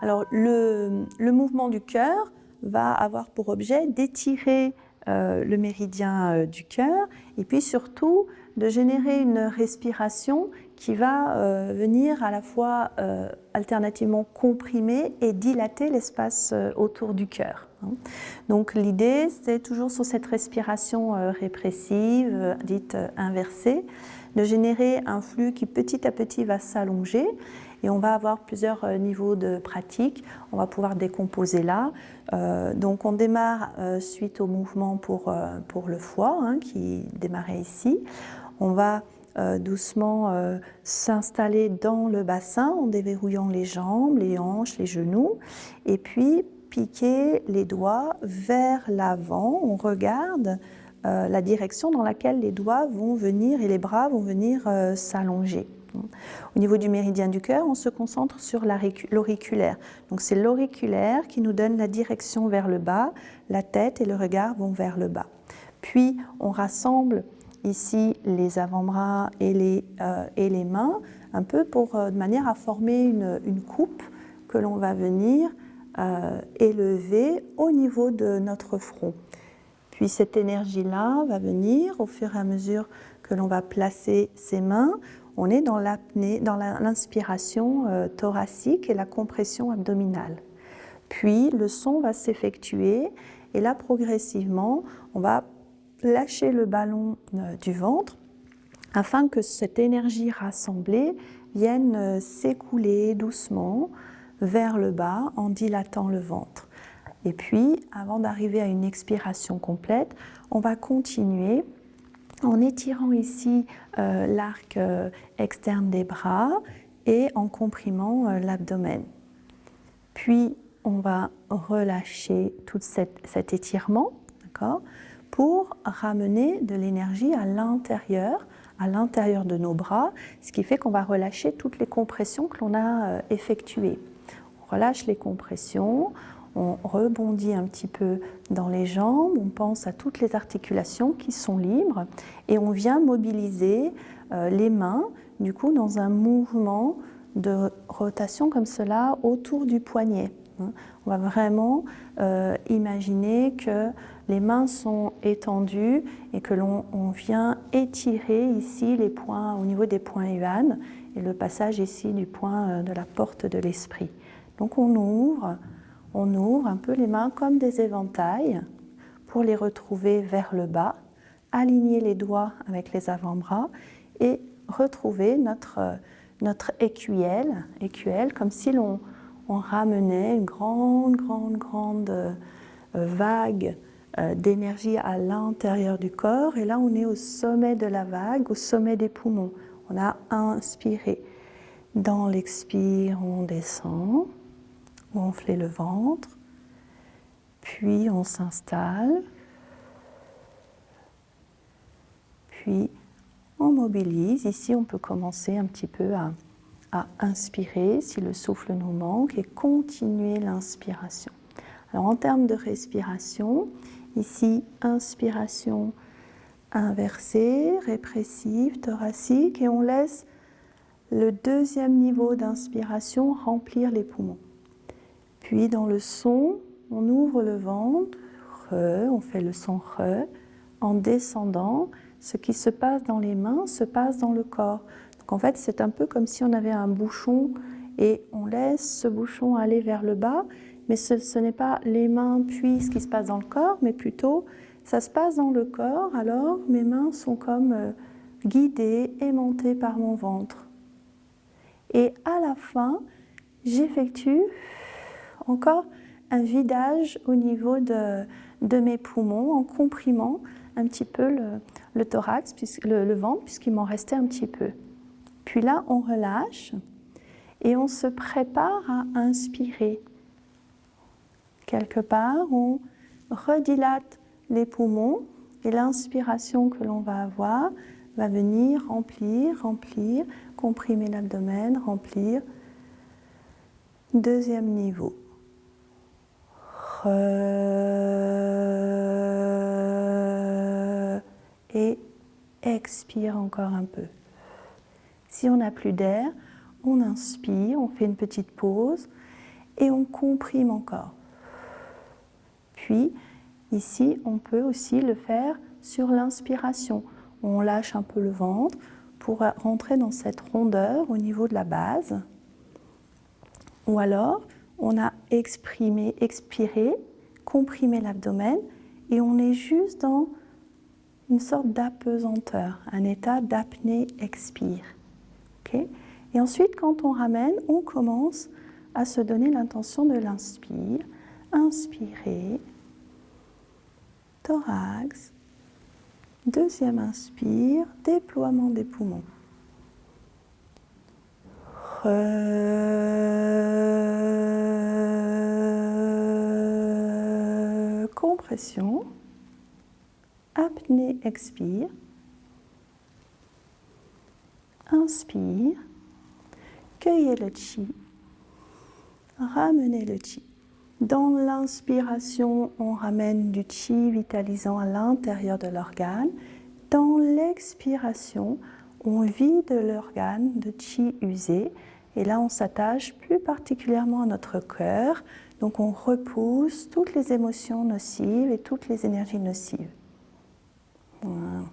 Alors, le mouvement du cœur va avoir pour objet d'étirer le méridien du cœur et puis surtout de générer une respiration qui va venir à la fois alternativement comprimer et dilater l'espace autour du cœur. Donc l'idée, c'est toujours sur cette respiration répressive, dite inversée, de générer un flux qui petit à petit va s'allonger. Et on va avoir plusieurs niveaux de pratique. On va pouvoir décomposer là. Donc on démarre suite au mouvement pour le foie, qui démarrait ici. On va doucement s'installer dans le bassin en déverrouillant les jambes, les hanches, les genoux. Et puis piquer les doigts vers l'avant. On regarde la direction dans laquelle les doigts vont venir et les bras vont venir s'allonger. Au niveau du méridien du cœur, on se concentre sur l'auriculaire. Donc c'est l'auriculaire qui nous donne la direction vers le bas, la tête et le regard vont vers le bas. Puis on rassemble ici les avant-bras et les mains, un peu de manière à former une coupe que l'on va venir élever au niveau de notre front. Puis cette énergie-là va venir au fur et à mesure que l'on va placer ses mains. On est dans l'apnée, dans l'inspiration thoracique et la compression abdominale. Puis le son va s'effectuer et là progressivement, on va lâcher le ballon du ventre afin que cette énergie rassemblée vienne s'écouler doucement vers le bas en dilatant le ventre. Et puis, avant d'arriver à une expiration complète, on va continuer en étirant ici l'arc externe des bras et en comprimant l'abdomen. Puis, on va relâcher tout cet étirement, d'accord, pour ramener de l'énergie à l'intérieur de nos bras, ce qui fait qu'on va relâcher toutes les compressions que l'on a effectuées. On relâche les compressions, on rebondit un petit peu dans les jambes, on pense à toutes les articulations qui sont libres et on vient mobiliser les mains, du coup, dans un mouvement de rotation comme cela autour du poignet. On va vraiment imaginer que les mains sont étendues et que l'on vient étirer ici les points au niveau des points Yuan et le passage ici du point de la porte de l'esprit. Donc on ouvre un peu les mains comme des éventails pour les retrouver vers le bas, aligner les doigts avec les avant-bras et retrouver notre écuelle comme si l'on ramenait une grande vague d'énergie à l'intérieur du corps. Et là, on est au sommet de la vague, au sommet des poumons. On a inspiré. Dans l'expire, on descend, gonfler le ventre, puis on s'installe, puis on mobilise. Ici, on peut commencer un petit peu à inspirer si le souffle nous manque et continuer l'inspiration. Alors en termes de respiration, ici, inspiration inversée, répressive, thoracique, et on laisse le deuxième niveau d'inspiration remplir les poumons. Puis dans le son, on ouvre le ventre, on fait le son en descendant. Ce qui se passe dans les mains se passe dans le corps. Donc en fait, c'est un peu comme si on avait un bouchon et on laisse ce bouchon aller vers le bas, mais ce n'est pas les mains puis ce qui se passe dans le corps, mais plutôt ça se passe dans le corps, alors mes mains sont comme guidées, aimantées par mon ventre. Et à la fin, j'effectue encore un vidage au niveau de mes poumons en comprimant un petit peu le thorax, le ventre, puisqu'il m'en restait un petit peu. Puis là, on relâche et on se prépare à inspirer. Quelque part, on redilate les poumons et l'inspiration que l'on va avoir va venir remplir, comprimer l'abdomen, remplir. Deuxième niveau. Et expire encore un peu. Si on n'a plus d'air, on inspire, on fait une petite pause et on comprime encore. Puis, ici, on peut aussi le faire sur l'inspiration. On lâche un peu le ventre pour rentrer dans cette rondeur au niveau de la base. Ou alors, on a expiré, comprimé l'abdomen et on est juste dans une sorte d'apesanteur, un état d'apnée-expire. Okay? Et ensuite, quand on ramène, on commence à se donner l'intention de l'inspire. Inspirer, thorax. Deuxième inspire, déploiement des poumons. Compression. Apnée, expire. Inspire. Cueillez le chi. Ramenez le chi. Dans l'inspiration, on ramène du chi vitalisant à l'intérieur de l'organe. Dans l'expiration, on vide l'organe de chi usé. Et là, on s'attache plus particulièrement à notre cœur. Donc, on repousse toutes les émotions nocives et toutes les énergies nocives. Voilà.